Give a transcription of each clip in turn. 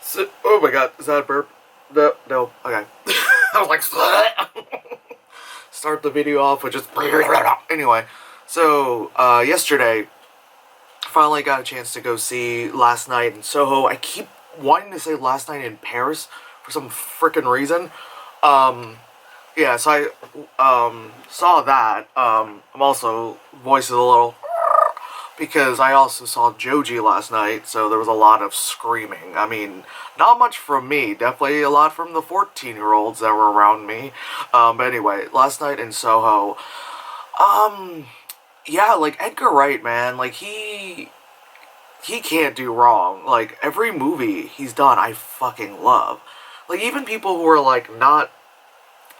So, oh my god, is that a burp? No, no, okay. I was like, start the video off with just. Anyway, so, yesterday, finally got a chance to go see Last Night in Soho. I keep wanting to say Last Night in Paris for some freaking reason. Um, yeah, so I saw that. I'm also voices a little because I also saw Joji last night, so there was a lot of screaming. I mean, not much from me, definitely a lot from the 14-year-olds that were around me. But anyway, Last Night in Soho. Um, yeah, like Edgar Wright, man, like he can't do wrong. Like every movie he's done, I fucking love. Like even people who are like not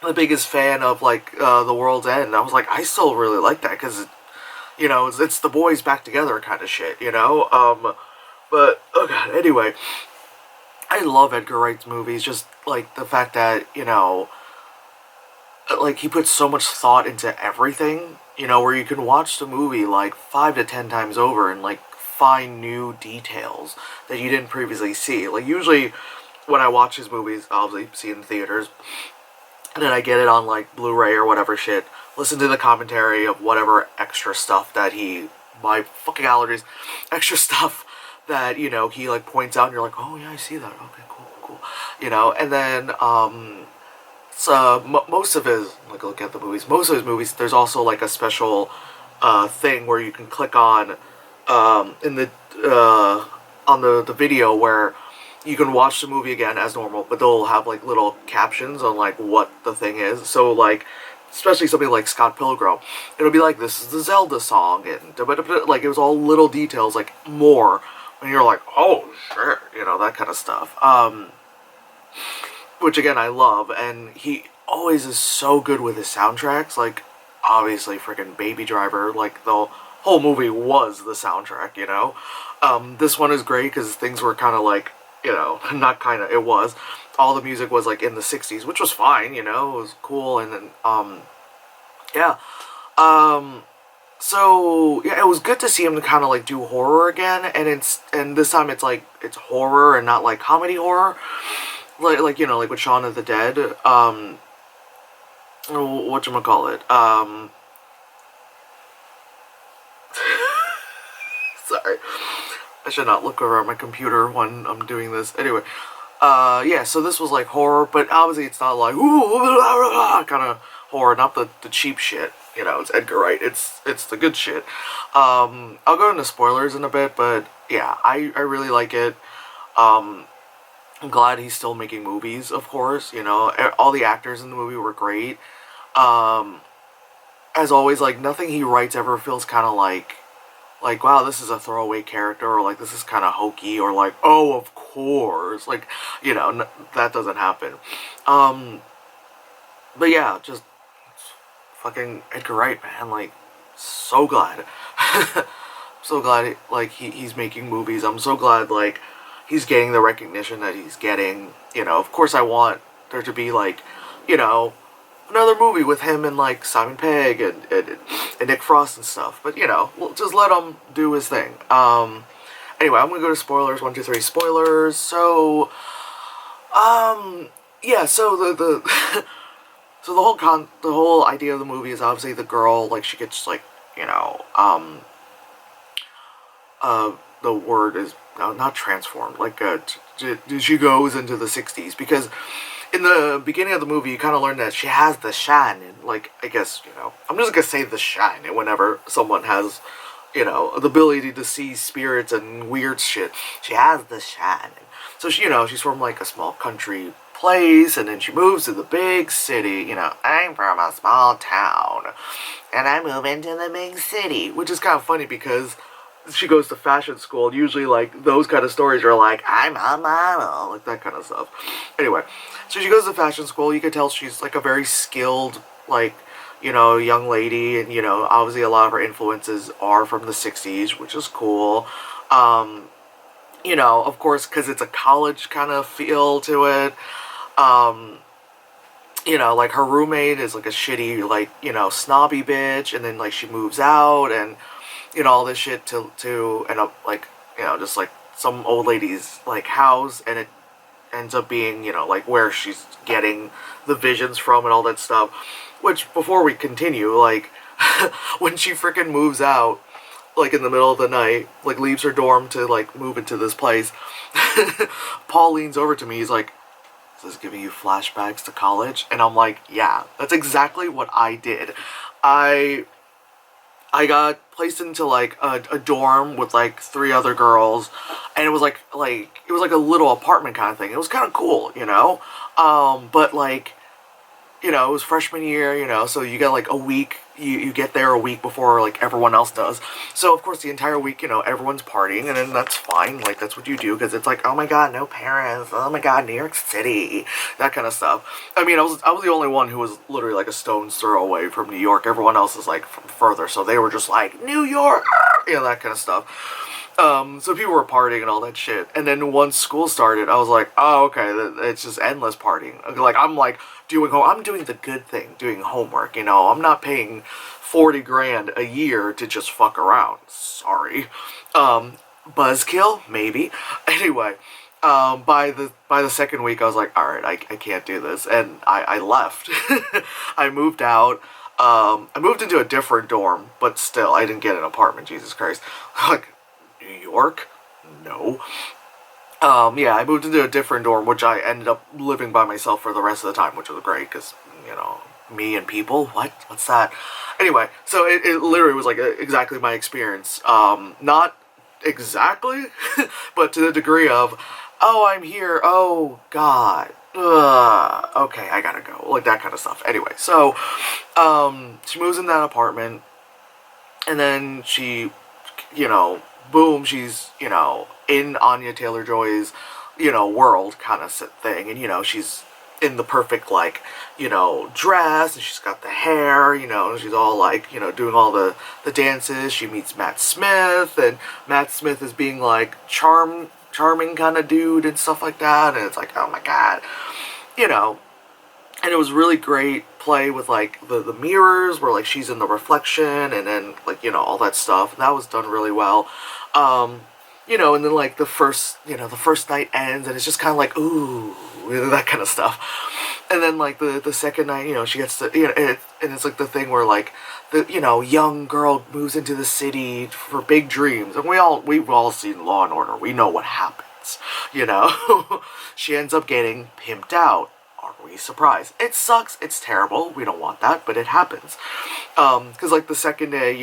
the biggest fan of like The World's End, I was like, I still really like that because it's the boys back together kind of shit, you know? But, oh god, anyway, I love Edgar Wright's movies, just, like, the fact that, like, he puts so much thought into everything, where you can watch the movie, like, 5 to 10 times over and, like, find new details that you didn't previously see. Like, usually, when I watch his movies, obviously, see in theaters, and then I get it on, like, Blu-ray or whatever shit, listen to the commentary of whatever extra stuff that my fucking allergies, extra stuff that, he, like, points out, and you're like, oh, yeah, I see that, okay, cool, cool, and then, so, most of his, like, look at the movies, most of his movies, there's also, like, a special, thing where you can click on, in the, on the video where you can watch the movie again as normal, but they'll have, like, little captions on, like, what the thing is, so, like, especially something like Scott Pilgrim, it'll be like, this is the Zelda song, and like, it was all little details, like, more, and you're like, oh, sure, that kind of stuff, which, again, I love, and he always is so good with his soundtracks, like, obviously, freaking Baby Driver, like, the whole movie was the soundtrack, this one is great, because things were kind of like, not kind of, it was, all the music was, like, in the 60s, which was fine, it was cool, and then, yeah, so, yeah, it was good to see him kind of, like, do horror again, and this time it's, like, it's horror and not, like, comedy horror, like, like with Shaun of the Dead, whatchamacallit, sorry, I should not look over at my computer when I'm doing this, anyway, yeah, so this was, like, horror, but obviously it's not, like, ooh, kind of horror, not the cheap shit, it's Edgar Wright, it's the good shit. I'll go into spoilers in a bit, but, yeah, I really like it. I'm glad he's still making movies, of course, all the actors in the movie were great. As always, like, nothing he writes ever feels kind of like, wow, this is a throwaway character, or, like, this is kind of hokey, or, like, oh, of course, like, that doesn't happen. But yeah, just fucking Edgar Wright, man, like, so glad. So glad, like, he's making movies. I'm so glad, like, he's getting the recognition that he's getting. Of course I want there to be, like, another movie with him and, like, Simon Pegg and Nick Frost and stuff. But, we'll just let him do his thing. Anyway, I'm gonna go to spoilers. 1, 2, 3, spoilers. So, yeah, so the so the whole idea of the movie is obviously the girl, like, she gets, like, the word is, no, not transformed, like, she goes into the 60s, because in the beginning of the movie, you kind of learn that she has the shine, and, like, I guess, I'm just gonna say the shine, and whenever someone has, the ability to see spirits and weird shit, she has the shine. So, she's from, like, a small country place, and then she moves to the big city, I'm from a small town, and I move into the big city, which is kind of funny, because she goes to fashion school, and usually, like, those kind of stories are like, I'm a model, like, that kind of stuff. Anyway, so she goes to fashion school. You can tell she's, like, a very skilled, like, young lady, and, obviously a lot of her influences are from the 60s, which is cool. Of course, because it's a college kind of feel to it. Like, her roommate is, like, a shitty, like, snobby bitch, and then, like, she moves out, and, all this shit to end up, like, just, like, some old lady's, like, house, and it ends up being, like where she's getting the visions from and all that stuff. Which, before we continue, like, when she freaking moves out, like in the middle of the night, like leaves her dorm to like move into this place, Paul leans over to me, he's like, is this giving you flashbacks to college? And I'm like, yeah, that's exactly what I did. I got placed into like a dorm with like 3 other girls, and it was like a little apartment kind of thing. It was kind of cool, but like, it was freshman year, so you get like a week, you get there a week before like everyone else does. So of course the entire week, everyone's partying, and then that's fine, like that's what you do, because it's like, oh my god, no parents, oh my god, New York City, that kind of stuff. I mean, I was the only one who was literally like a stone's throw away from New York. Everyone else is like from further, so they were just like, New York, that kind of stuff. So people were partying and all that shit. And then once school started, I was like, oh, okay, it's just endless partying. Like, I'm like I'm doing the good thing, doing homework, I'm not paying 40 grand a year to just fuck around. Sorry. Buzzkill? Maybe. Anyway, by the second week, I was like, alright, I can't do this. And I left. I moved out. I moved into a different dorm, but still, I didn't get an apartment, Jesus Christ. Like, New York? No. Yeah, I moved into a different dorm, which I ended up living by myself for the rest of the time, which was great, because, me and people? What's that? Anyway, so it literally was, like, exactly my experience. Not exactly, but to the degree of, oh, I'm here, oh, God. Okay, I gotta go. Like, that kind of stuff. Anyway, so, she moves in that apartment, and then she, boom, she's, in Anya Taylor-Joy's, world kind of thing. And, she's in the perfect, like, dress, and she's got the hair, she's all, like, doing all the dances. She meets Matt Smith, and Matt Smith is being, like, charming kind of dude and stuff like that. And it's like, oh my god, and it was really great play with, like, the mirrors where, like, she's in the reflection, and then, like, all that stuff. And that was done really well. And then, like, the first night ends, and it's just kind of like, ooh, that kind of stuff. And then, like, the second night, she gets to, and it's, like, the thing where, like, the, young girl moves into the city for big dreams. And we've all seen Law and Order. We know what happens, She ends up getting pimped out. Are we surprised? It sucks. It's terrible. We don't want that, but it happens. Because, like, the second day,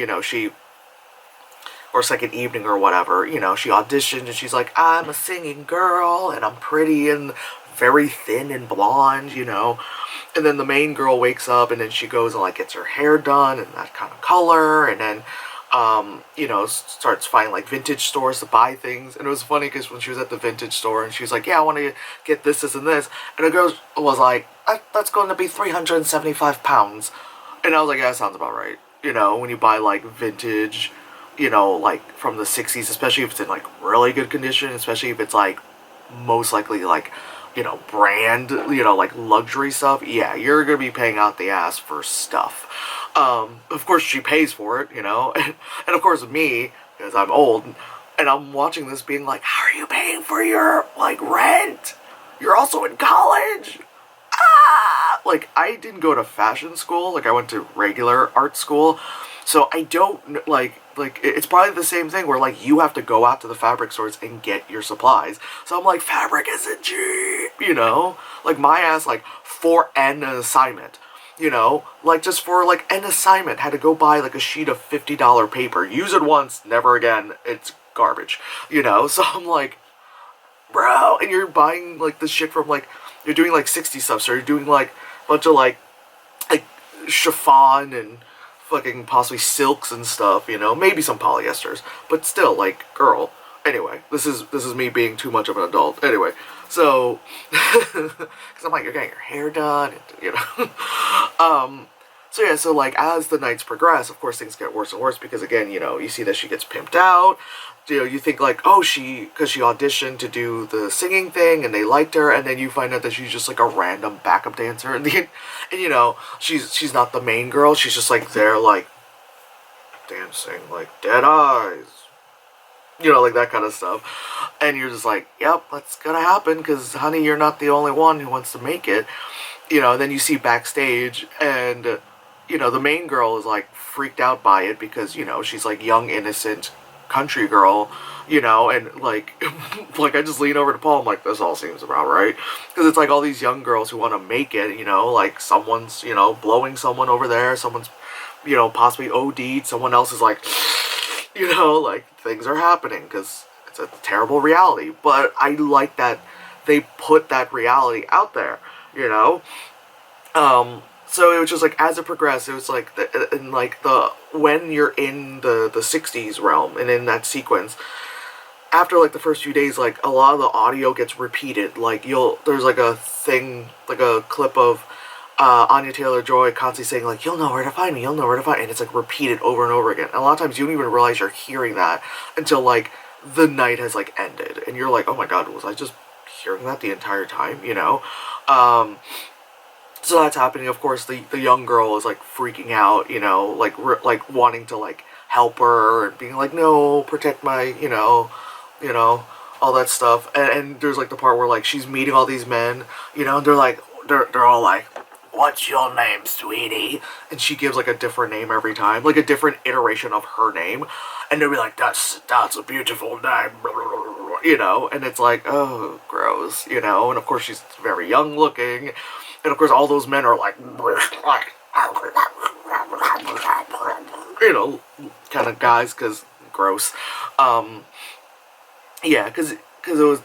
or second evening or whatever, she auditioned, and she's like, I'm a singing girl, and I'm pretty and very thin and blonde, And then the main girl wakes up, and then she goes and, like, gets her hair done and that kind of color, and then, starts finding, like, vintage stores to buy things. And it was funny because when she was at the vintage store, and she was like, yeah, I want to get this, this, and this. And the girl was like, that's going to be 375 pounds. And I was like, yeah, that sounds about right. When you buy, like, vintage, like, from the 60s, especially if it's in, like, really good condition, especially if it's, like, most likely, like, brand, like, luxury stuff, yeah, you're gonna be paying out the ass for stuff. Of course, she pays for it, and of course, me, because I'm old, and I'm watching this being like, how are you paying for your, like, rent? You're also in college? Ah! Like, I didn't go to fashion school, like, I went to regular art school, so I don't, like, it's probably the same thing where, like, you have to go out to the fabric stores and get your supplies. So I'm like, fabric isn't cheap, Like, my ass, like, for an assignment, Like, just for, like, an assignment, had to go buy, like, a sheet of $50 paper. Use it once, never again. It's garbage, So I'm like, bro, and you're buying, like, this shit from, like, you're doing, like, 60 stuff, so you're doing, like, a bunch of, like chiffon and fucking possibly silks and stuff, maybe some polyesters, but still, like, girl. Anyway, this is me being too much of an adult. Anyway, so, because I'm like, you're getting your hair done, and, so yeah, so, like, as the nights progress, of course, things get worse and worse, because, again, you see that she gets pimped out, you think, like, oh, because she auditioned to do the singing thing, and they liked her, and then you find out that she's just, like, a random backup dancer, and she's not the main girl, she's just, like, there, like, dancing, like, dead eyes, You know, like that kind of stuff. And you're just like, yep, that's gonna happen because, honey, you're not the only one who wants to make it. You know, and then you see backstage, and, you know, the main girl is like freaked out by it because, you know, she's like young, innocent country girl, you know, and like, like I just lean over to Paul, I'm like, this all seems about right. Because it's like all these young girls who want to make it, you know, like someone's, you know, blowing someone over there, someone's, you know, possibly OD'd, someone else is like, you know, like things are happening because it's a terrible reality. But I like that they put that reality out there, you know. So it was just like as it progressed, it was like in like the when you're in the '60s realm and in that sequence, after like the first few days, like a lot of the audio gets repeated. Like there's like a thing, like a clip of Anya Taylor-Joy constantly saying like, "You'll know where to find me, you'll know where to find me," and it's like repeated over and over again. And a lot of times you don't even realize you're hearing that until like the night has like ended, and you're like, "Oh my god, was I just hearing that the entire time?" You know. So that's happening. Of course, the young girl is like freaking out, you know, like wanting to like help her and being like, no, protect my, you know, all that stuff. And there's like the part where like she's meeting all these men, you know, and they're all like, "What's your name, sweetie?" And she gives like a different name every time, like a different iteration of her name, and they'll be like, "That's a beautiful name," you know, and it's like, oh, gross, you know. And of course she's very young looking. And of course, all those men are like, you know, kind of guys, because gross. Yeah, because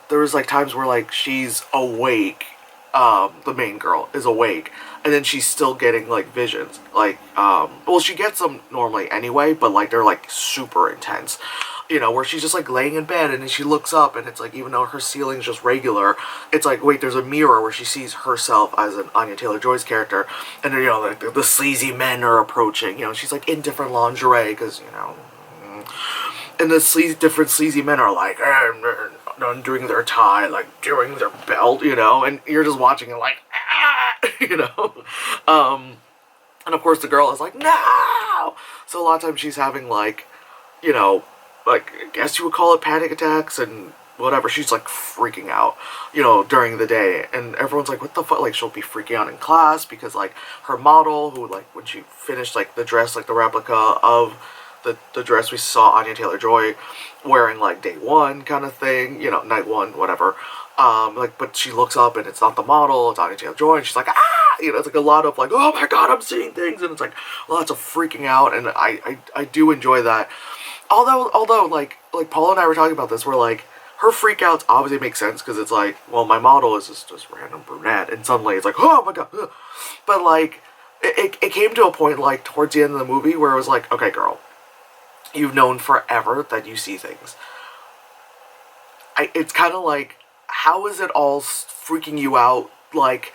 there was like times where like she's awake, the main girl is awake, and then she's still getting like visions. Like, well, she gets them normally anyway, but like they're like super intense. You know, where she's just like laying in bed and then she looks up and it's like, even though her ceiling's just regular, it's like, wait, there's a mirror where she sees herself as an Anya Taylor-Joy's character, and then, you know, like the sleazy men are approaching, you know, she's like in different lingerie because, you know, and the different sleazy men are like, undoing their tie, like doing their belt, you know, and you're just watching it like, you know, and of course the girl is like, no! So a lot of times she's having like, you know, like, I guess you would call it panic attacks and whatever. She's like freaking out, you know, during the day, and everyone's like, what the fuck? Like, she'll be freaking out in class because like her model, who like when she finished like the dress, like the replica of the dress we saw Anya Taylor-Joy wearing like day one kind of thing, you know, night one, whatever. Like, but she looks up and it's not the model, it's Anya Taylor-Joy, and she's like, ah, you know, it's like a lot of like, oh my god, I'm seeing things, and it's like lots of freaking out, and I do enjoy that. Although like Paula and I were talking about this, where like her freakouts obviously make sense because it's like, well, my model is just random brunette, and suddenly it's like, oh my god, but like it came to a point like towards the end of the movie where it was like, okay, girl, you've known forever that you see things. It's kind of like, how is it all freaking you out like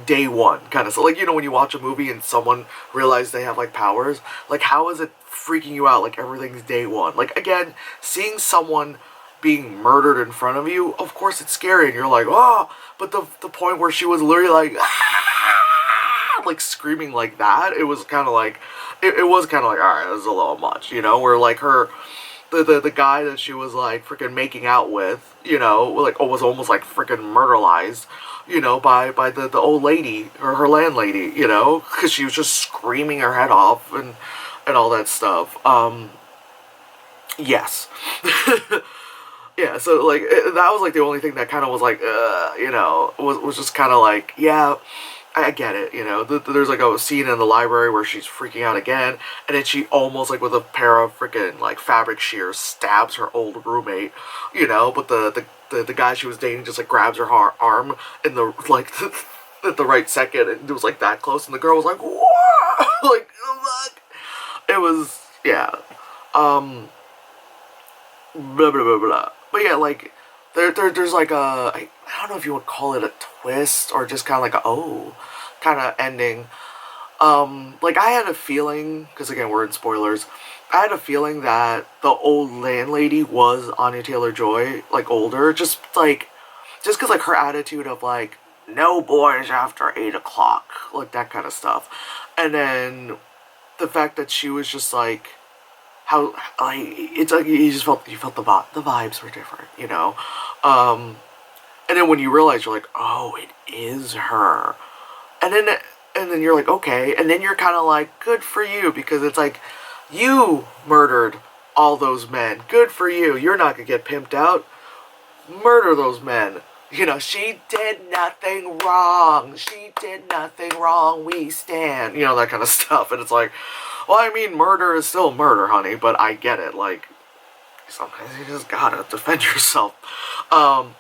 day one kind of, so like, you know, when you watch a movie and someone realizes they have like powers, like how is it freaking you out like everything's day one? Like, again, seeing someone being murdered in front of you, of course it's scary and you're like, oh, but the point where she was literally like, ah, like screaming like that, it was kind of like, it was kind of like, all right, this is a little much, you know, where like her, the guy that she was like freaking making out with, you know, like was almost like freaking murderized, you know, by the old lady or her landlady, you know, because she was just screaming her head off and all that stuff. Yes. Yeah, so like that was like the only thing that kind of was like, you know, was just kind of like, yeah, I get it, you know. There's like a scene in the library where she's freaking out again, and then she almost like with a pair of freaking like fabric shears stabs her old roommate, you know. But the guy she was dating just like grabs her arm in the like at the right second, and it was like that close, and the girl was like, what? Like, oh, fuck. It was, yeah, blah blah blah blah. But yeah, like there's like I don't know if you would call it a twist or just kind of like a oh kind of ending. Like I had a feeling, because again we're in spoilers, I had a feeling that the old landlady was Anya Taylor-Joy, like older, just because like her attitude of like no boys after 8 o'clock, like that kind of stuff, and then the fact that she was just like how, like, it's like you felt the vibes were different, you know. Um, and then when you realize, you're like, oh, it is her, and then you're like, okay, and then you're kind of like, good for you, because it's like, you murdered all those men. Good for you. You're not gonna get pimped out. Murder those men. You know, she did nothing wrong. She did nothing wrong. We stand. You know, that kind of stuff. And it's like, well, I mean, murder is still murder, honey, but I get it. Like, sometimes you just gotta defend yourself. Um,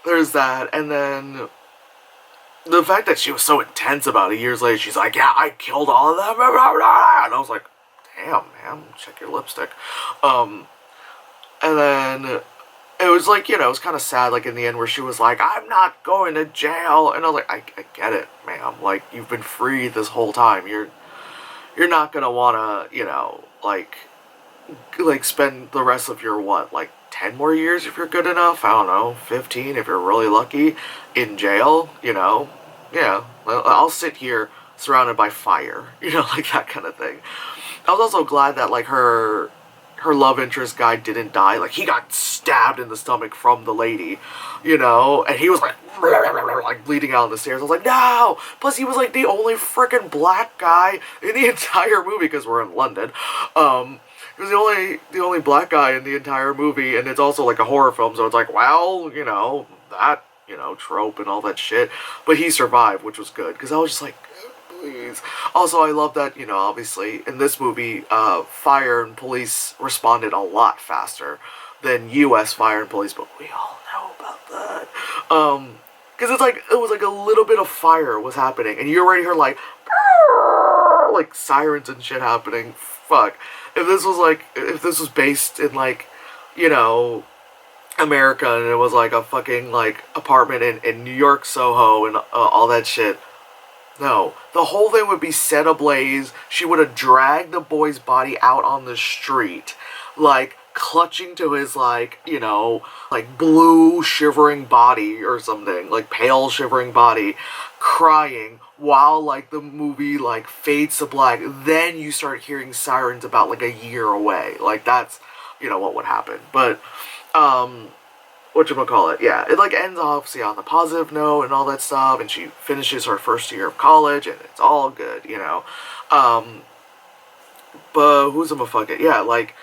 there's that. And then the fact that she was so intense about it years later, she's like, yeah, I killed all of them. And I was like, damn, man, check your lipstick. And then it was like, you know, it was kind of sad, like, in the end, where she was like, I'm not going to jail. And I was like, I get it, ma'am. Like, you've been free this whole time. You're not gonna wanna, you know, like spend the rest of your, what, like 10 more years if you're good enough? I don't know, 15 if you're really lucky, in jail, you know? Yeah, I'll sit here surrounded by fire, you know, like that kind of thing. I was also glad that, like, her love interest guy didn't die. Like, he got stabbed in the stomach from the lady, you know, and he was like bleeding out on the stairs. I was like, no. Plus, he was like the only freaking black guy in the entire movie, because we're in London. He was the only black guy in the entire movie, and it's also like a horror film, so it's like, well, you know, that, you know, trope and all that shit. But he survived, which was good, because I was just like, please. Also, I love that, you know, obviously, in this movie, fire and police responded a lot faster than U.S. fire and police, but we all know about that. Because it's like, it was like a little bit of fire was happening, and you already heard, like sirens and shit happening. Fuck. If this was based in, like, you know, America, and it was like a fucking, like, apartment in New York, Soho, and all that shit, no. The whole thing would be set ablaze. She would have dragged the boy's body out on the street, like, clutching to his, like, you know, like, blue shivering body or something, like, pale shivering body, crying, while, like, the movie, like, fades to black. Then you start hearing sirens about, like, a year away. Like, that's, you know, what would happen. But, whatchamacallit, yeah, it, like, ends obviously on the positive note and all that stuff, and she finishes her first year of college, and it's all good, you know. But who's a motherfucker? Yeah, like,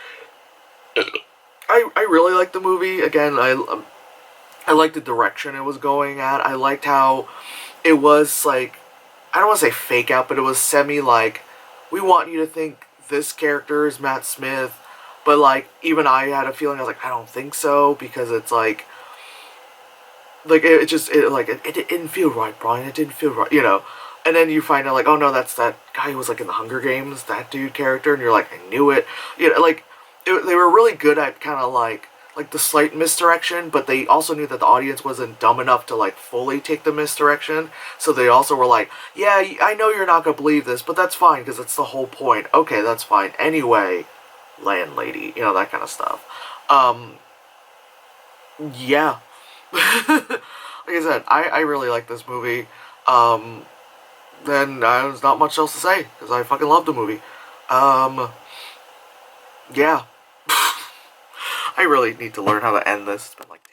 I really liked the movie. Again, I liked the direction it was going at. I liked how it was, like, I don't want to say fake out, but it was semi, like, we want you to think this character is Matt Smith, but, like, even I had a feeling, I was like, I don't think so, because it's like it didn't feel right, Brian, it didn't feel right, you know. And then you find out, like, oh no, that's that guy who was, like, in the Hunger Games, that dude character, and you're like, I knew it, you know, like, they were really good at kind of, like the slight misdirection, but they also knew that the audience wasn't dumb enough to, like, fully take the misdirection, so they also were like, yeah, I know you're not gonna believe this, but that's fine, because it's the whole point. Okay, that's fine. Anyway, landlady, you know, that kind of stuff. Yeah. Like I said, I really like this movie. Then there's not much else to say, because I fucking love the movie. Yeah. I really need to learn how to end this. It's been like